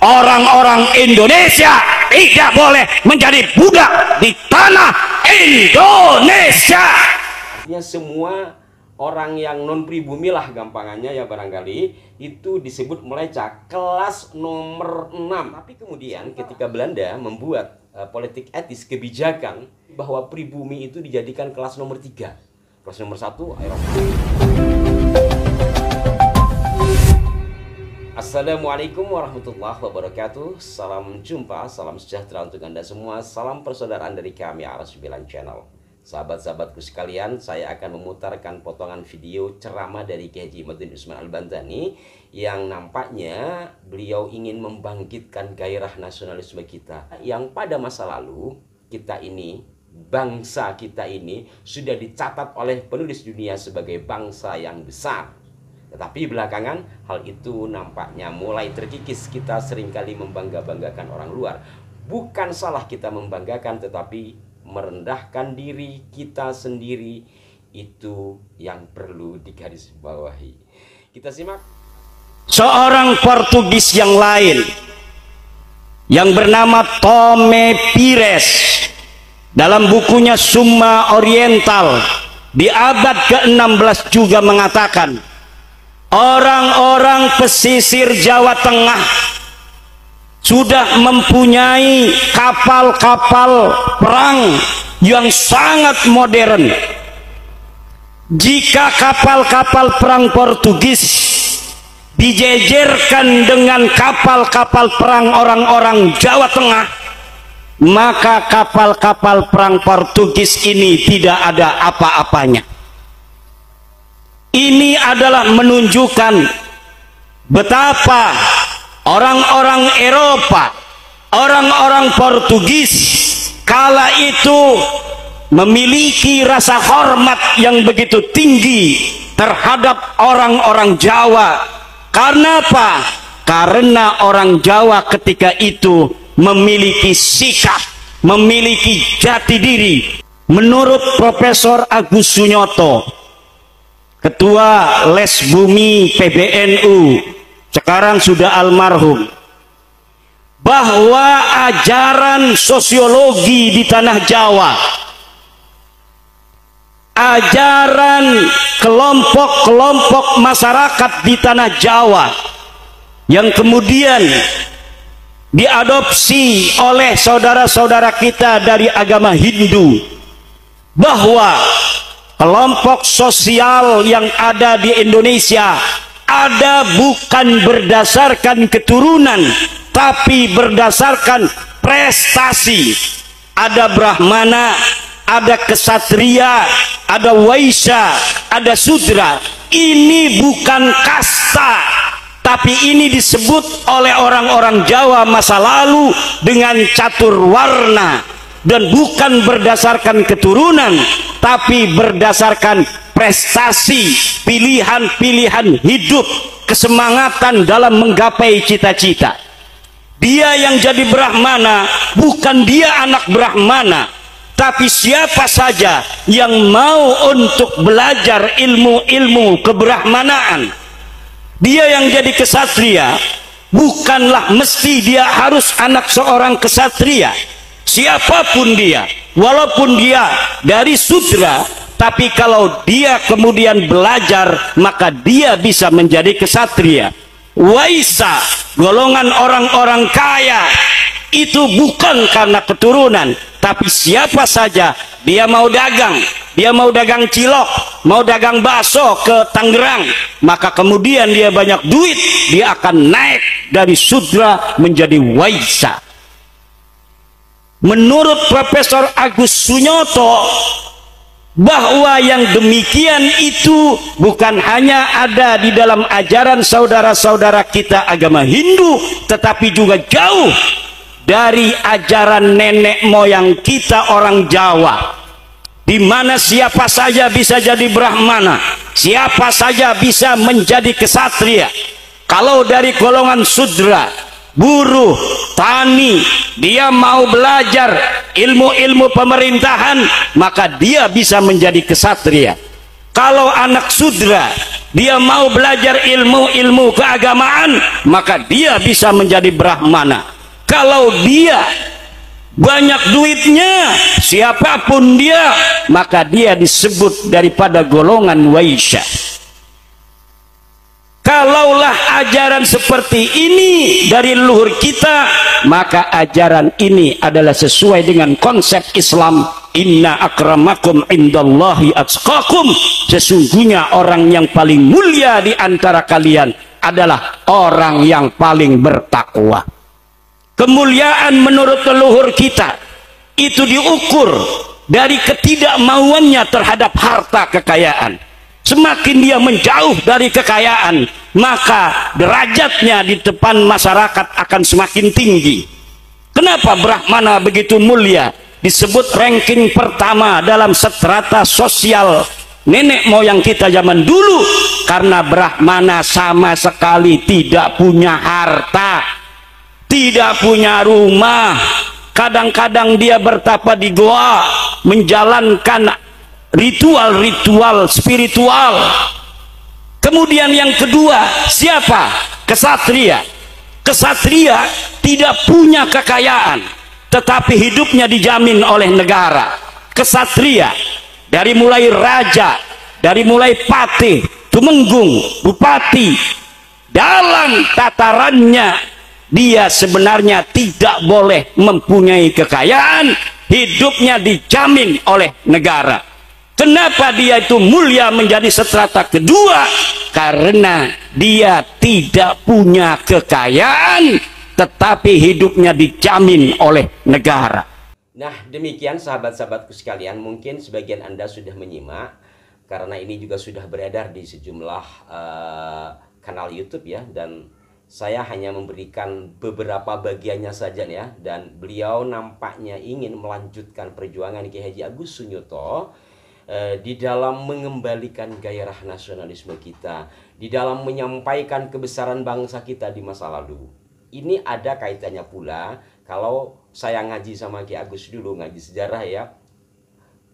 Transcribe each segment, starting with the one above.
orang-orang Indonesia tidak boleh menjadi budak di tanah Indonesia. Artinya semua orang yang non pribumi lah gampangannya ya, barangkali itu disebut melecak kelas nomor 6. Tapi kemudian ketika Belanda membuat politik etis kebijakan bahwa pribumi itu dijadikan kelas nomor 3. Kelas nomor 1 Eropa. Assalamualaikum warahmatullahi wabarakatuh. Salam jumpa, salam sejahtera untuk Anda semua. Salam persaudaraan dari kami Al9 Channel. Sahabat-sahabatku sekalian, saya akan memutarkan potongan video ceramah dari Kiai Haji Imaduddin Usman Al-Bantani yang nampaknya beliau ingin membangkitkan gairah nasionalisme kita yang pada masa lalu kita ini, bangsa kita ini sudah dicatat oleh penulis dunia sebagai bangsa yang besar. Tetapi belakangan hal itu nampaknya mulai terkikis. Kita seringkali membangga-banggakan orang luar. Bukan salah kita membanggakan, tetapi merendahkan diri kita sendiri itu yang perlu digarisbawahi. Kita simak. Seorang Portugis yang lain yang bernama Tome Pires dalam bukunya Summa Oriental di abad ke-16 juga mengatakan, orang-orang pesisir Jawa Tengah sudah mempunyai kapal-kapal perang yang sangat modern. Jika kapal-kapal perang Portugis dijejerkan dengan kapal-kapal perang orang-orang Jawa Tengah, maka kapal-kapal perang Portugis ini tidak ada apa-apanya. Ini adalah menunjukkan betapa orang-orang Eropa, orang-orang Portugis kala itu memiliki rasa hormat yang begitu tinggi terhadap orang-orang Jawa. Karena apa? Karena orang Jawa ketika itu memiliki sikap, memiliki jati diri. Menurut Profesor Agus Sunyoto, Ketua Les Bumi PBNU, sekarang sudah almarhum, bahwa ajaran sosiologi di tanah Jawa, ajaran kelompok-kelompok masyarakat di tanah Jawa yang kemudian diadopsi oleh saudara-saudara kita dari agama Hindu, bahwa kelompok sosial yang ada di Indonesia ada bukan berdasarkan keturunan, tapi berdasarkan prestasi. Ada Brahmana, ada Ksatria, ada Waisya, ada Sudra. Ini bukan kasta, tapi ini disebut oleh orang-orang Jawa masa lalu dengan catur warna. Dan bukan berdasarkan keturunan, tapi berdasarkan prestasi, pilihan-pilihan hidup, kesemangatan dalam menggapai cita-cita. Dia yang jadi Brahmana bukan dia anak Brahmana, tapi siapa saja yang mau untuk belajar ilmu-ilmu kebrahmanaan. Dia yang jadi kesatria bukanlah mesti dia harus anak seorang kesatria. Siapapun dia, walaupun dia dari Sudra, tapi kalau dia kemudian belajar, maka dia bisa menjadi kesatria. Waisa, golongan orang-orang kaya, itu bukan karena keturunan, tapi siapa saja dia mau dagang cilok, mau dagang bakso ke Tangerang, maka kemudian dia banyak duit, dia akan naik dari Sudra menjadi Waisa. Menurut Profesor Agus Sunyoto, bahwa yang demikian itu bukan hanya ada di dalam ajaran saudara-saudara kita agama Hindu, tetapi juga jauh dari ajaran nenek moyang kita orang Jawa, di mana siapa saja bisa jadi Brahmana, siapa saja bisa menjadi kesatria. Kalau dari golongan Sudra, buruh, tani, dia mau belajar ilmu-ilmu pemerintahan, maka dia bisa menjadi kesatria. Kalau anak Sudra, dia mau belajar ilmu-ilmu keagamaan, maka dia bisa menjadi Brahmana. Kalau dia banyak duitnya, siapapun dia, maka dia disebut daripada golongan Waisya. Kalaulah ajaran seperti ini dari leluhur kita, maka ajaran ini adalah sesuai dengan konsep Islam. Inna akramakum indallahi atqakum. Sesungguhnya orang yang paling mulia di antara kalian adalah orang yang paling bertakwa. Kemuliaan menurut leluhur kita itu diukur dari ketidakmauannya terhadap harta kekayaan. Semakin dia menjauh dari kekayaan, maka derajatnya di depan masyarakat akan semakin tinggi. Kenapa Brahmana begitu mulia? Disebut ranking pertama dalam strata sosial nenek moyang kita zaman dulu, karena Brahmana sama sekali tidak punya harta, tidak punya rumah. Kadang-kadang dia bertapa di goa, menjalankan ritual-ritual spiritual. Kemudian yang kedua, siapa? Kesatria. Kesatria tidak punya kekayaan, tetapi hidupnya dijamin oleh negara. Kesatria dari mulai raja, dari mulai patih, tumenggung, bupati, dalam tatarannya dia sebenarnya tidak boleh mempunyai kekayaan, hidupnya dijamin oleh negara. Kenapa dia itu mulia menjadi strata kedua? Karena dia tidak punya kekayaan, tetapi hidupnya dijamin oleh negara. Nah, demikian sahabat-sahabatku sekalian, mungkin sebagian Anda sudah menyimak, karena ini juga sudah beredar di sejumlah kanal YouTube ya, dan saya hanya memberikan beberapa bagiannya saja ya, dan beliau nampaknya ingin melanjutkan perjuangan Kiai Haji Agus Sunyuto di dalam mengembalikan gairah nasionalisme kita, di dalam menyampaikan kebesaran bangsa kita di masa lalu. Ini ada kaitannya pula kalau saya ngaji sama Kiai Agus dulu, ngaji sejarah ya.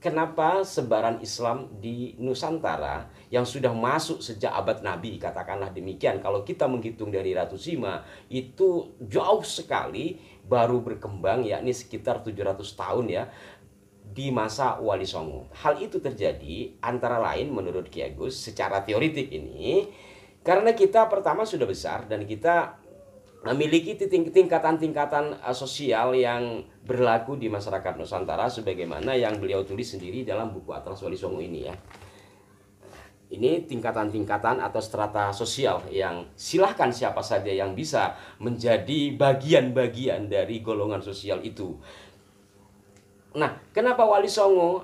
Kenapa sebaran Islam di Nusantara yang sudah masuk sejak abad Nabi, katakanlah demikian, kalau kita menghitung dari Ratu Sima, itu jauh sekali baru berkembang, yakni sekitar 700 tahun ya, di masa Wali Songo. Hal itu terjadi antara lain menurut Kiai Agus secara teoritik ini karena kita pertama sudah besar dan kita memiliki tingkatan-tingkatan sosial yang berlaku di masyarakat Nusantara sebagaimana yang beliau tulis sendiri dalam buku Atlas Wali Songo ini ya. Ini tingkatan-tingkatan atau strata sosial yang silahkan siapa saja yang bisa menjadi bagian-bagian dari golongan sosial itu. Nah, kenapa Wali Songo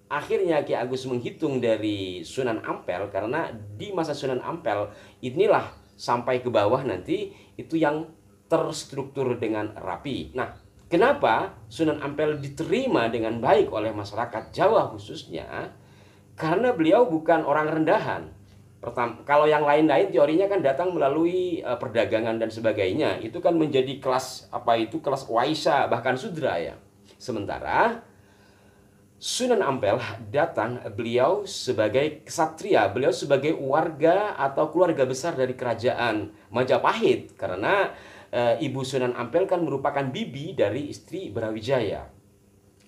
akhirnya Kiai Agus menghitung dari Sunan Ampel? Karena di masa Sunan Ampel inilah sampai ke bawah nanti itu yang terstruktur dengan rapi. Nah, kenapa Sunan Ampel diterima dengan baik oleh masyarakat Jawa khususnya? Karena beliau bukan orang rendahan. Kalau yang lain-lain teorinya kan datang melalui perdagangan dan sebagainya. Itu kan menjadi kelas kelas Waisya bahkan Sudra ya. Sementara Sunan Ampel datang beliau sebagai ksatria, beliau sebagai warga atau keluarga besar dari kerajaan Majapahit, karena ibu Sunan Ampel kan merupakan bibi dari istri Brawijaya.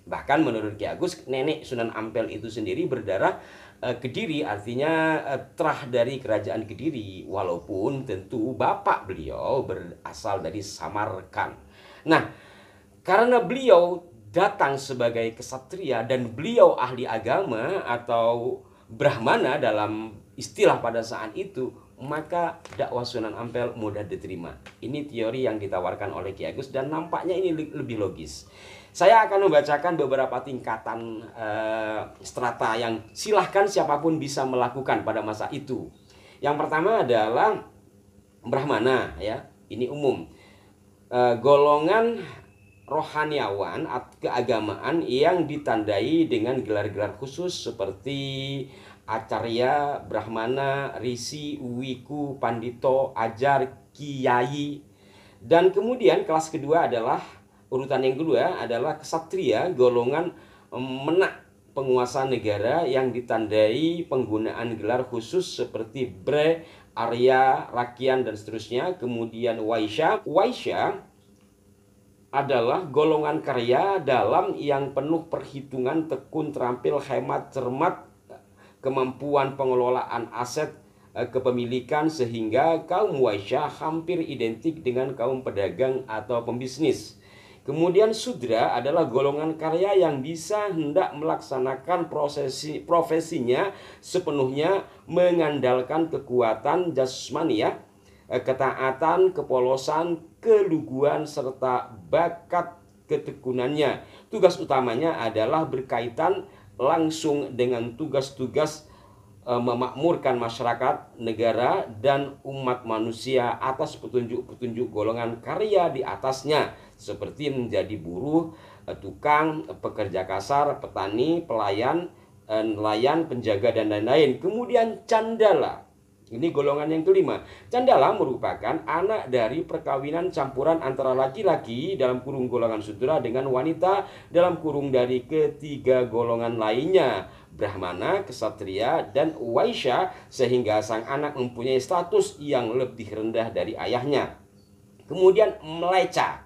Bahkan menurut Ki Agus, nenek Sunan Ampel itu sendiri berdarah Kediri, artinya terah dari kerajaan Kediri, walaupun tentu bapak beliau berasal dari Samarkand. Nah, karena beliau datang sebagai kesatria dan beliau ahli agama atau Brahmana dalam istilah pada saat itu, maka dakwah Sunan Ampel mudah diterima. Ini teori yang ditawarkan oleh Ki Agus dan nampaknya ini lebih logis. Saya akan membacakan beberapa tingkatan strata yang silahkan siapapun bisa melakukan pada masa itu. Yang pertama adalah Brahmana ya, ini umum. Golongan rohaniawan atau keagamaan yang ditandai dengan gelar-gelar khusus seperti Acarya, Brahmana, Risi, Wiku, Pandito, Ajar, Kiai. Dan kemudian kelas kedua adalah, urutan yang kedua adalah Ksatria, golongan menak penguasa negara yang ditandai penggunaan gelar khusus seperti Bre, Arya, Rakian, dan seterusnya. Kemudian Waisya. Waisya adalah golongan karya dalam yang penuh perhitungan, tekun, terampil, hemat, cermat, kemampuan pengelolaan aset kepemilikan, sehingga kaum Waisya hampir identik dengan kaum pedagang atau pembisnis. Kemudian Sudra adalah golongan karya yang bisa hendak melaksanakan profesinya sepenuhnya mengandalkan kekuatan jasmania, ketaatan, kepolosan, keluguan, serta bakat ketekunannya. Tugas utamanya adalah berkaitan langsung dengan tugas-tugas memakmurkan masyarakat, negara, dan umat manusia atas petunjuk-petunjuk golongan karya di atasnya, seperti menjadi buruh, tukang, pekerja kasar, petani, pelayan, nelayan, penjaga, dan lain-lain. Kemudian Candala. Ini golongan yang kelima. Candala merupakan anak dari perkawinan campuran antara laki-laki dalam kurung golongan Sudra dengan wanita dalam kurung dari ketiga golongan lainnya, Brahmana, Ksatria, dan Waisya, sehingga sang anak mempunyai status yang lebih rendah dari ayahnya. Kemudian Mlecha.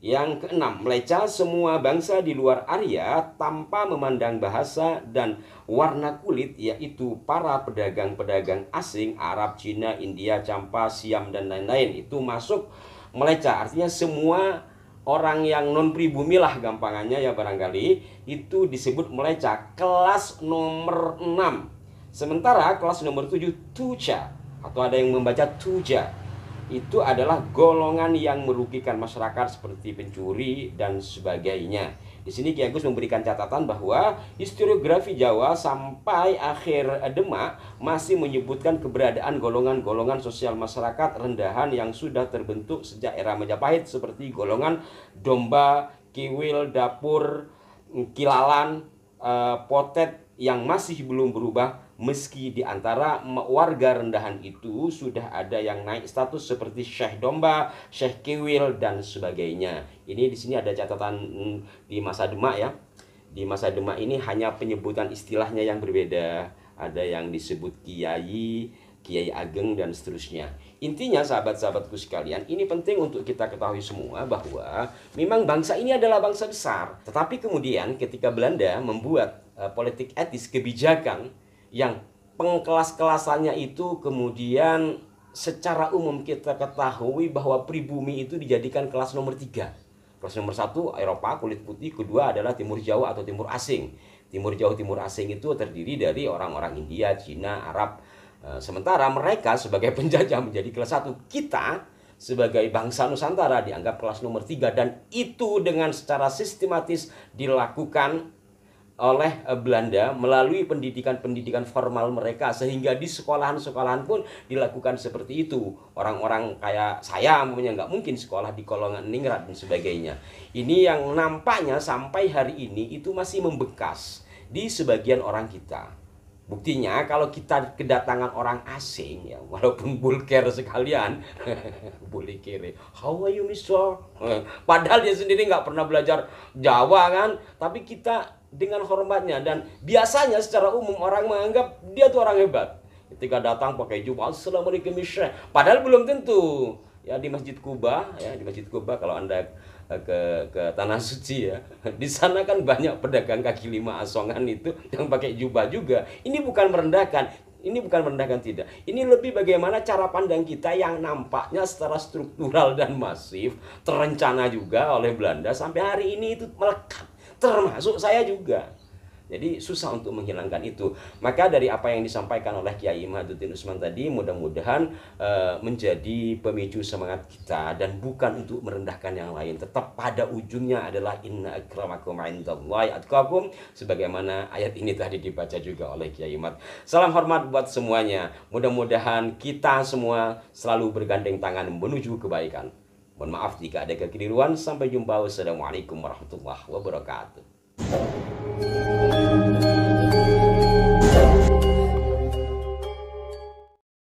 Yang keenam, Mlecha semua bangsa di luar Arya tanpa memandang bahasa dan warna kulit, yaitu para pedagang-pedagang asing, Arab, Cina, India, Campa, Siam, dan lain-lain. Itu masuk Mlecha, artinya semua orang yang non pribumi lah gampangannya ya barangkali, itu disebut Mlecha, kelas nomor 6. Sementara kelas nomor 7 Tuja, atau ada yang membaca Tuja, itu adalah golongan yang merugikan masyarakat seperti pencuri dan sebagainya. Di sini Ki Agus memberikan catatan bahwa historiografi Jawa sampai akhir Demak masih menyebutkan keberadaan golongan-golongan sosial masyarakat rendahan yang sudah terbentuk sejak era Majapahit, seperti golongan domba, kiwil, dapur, kilalan, potet, yang masih belum berubah, meski di antara warga rendahan itu sudah ada yang naik status seperti Syekh Domba, Syekh Kiwil, dan sebagainya. Ini di sini ada catatan di masa Demak ya. Di masa Demak ini hanya penyebutan istilahnya yang berbeda. Ada yang disebut Kiai, Kiai Ageng, dan seterusnya. Intinya sahabat-sahabatku sekalian, ini penting untuk kita ketahui semua bahwa memang bangsa ini adalah bangsa besar. Tetapi kemudian ketika Belanda membuat politik etis, kebijakan yang pengkelas-kelasannya itu kemudian secara umum kita ketahui bahwa pribumi itu dijadikan kelas nomor 3. Kelas nomor 1 Eropa, kulit putih. Kedua adalah Timur Jawa atau Timur Asing. Timur Jawa, Timur Asing itu terdiri dari orang-orang India, Cina, Arab. Sementara mereka sebagai penjajah menjadi kelas 1. Kita sebagai bangsa Nusantara dianggap kelas nomor 3. Dan itu dengan secara sistematis dilakukan oleh Belanda melalui pendidikan-pendidikan formal mereka, sehingga di sekolahan-sekolahan pun dilakukan seperti itu. Orang-orang kayak saya punya nggak mungkin sekolah di Kolongan Ningrat dan sebagainya. Ini yang nampaknya sampai hari ini itu masih membekas di sebagian orang kita. Buktinya kalau kita kedatangan orang asing ya, walaupun vulgar sekalian, vulgar, how are you mister? Padahal dia sendiri nggak pernah belajar Jawa kan, tapi kita dengan hormatnya, dan biasanya secara umum orang menganggap dia tuh orang hebat. Ketika datang pakai jubah, assalamualaikum mister. Padahal belum tentu. Ya di Masjid Kuba, ya di Masjid Kuba kalau Anda ke Tanah Suci ya, di sana kan banyak pedagang kaki lima asongan itu yang pakai jubah juga. Ini bukan merendahkan, tidak. Ini lebih bagaimana cara pandang kita yang nampaknya secara struktural dan masif terencana juga oleh Belanda sampai hari ini itu melekat, termasuk saya juga. Jadi susah untuk menghilangkan itu. Maka dari apa yang disampaikan oleh Kiai Mahaduddin Usman tadi, mudah-mudahan menjadi pemicu semangat kita, dan bukan untuk merendahkan yang lain. Tetap pada ujungnya adalah inna akramakum indallahi atqakum, sebagaimana ayat ini tadi dibaca juga oleh Kiai Mat. Salam hormat buat semuanya. Mudah-mudahan kita semua selalu bergandeng tangan menuju kebaikan. Mohon maaf jika ada kekeliruan. Sampai jumpa. Wassalamualaikum warahmatullahi wabarakatuh.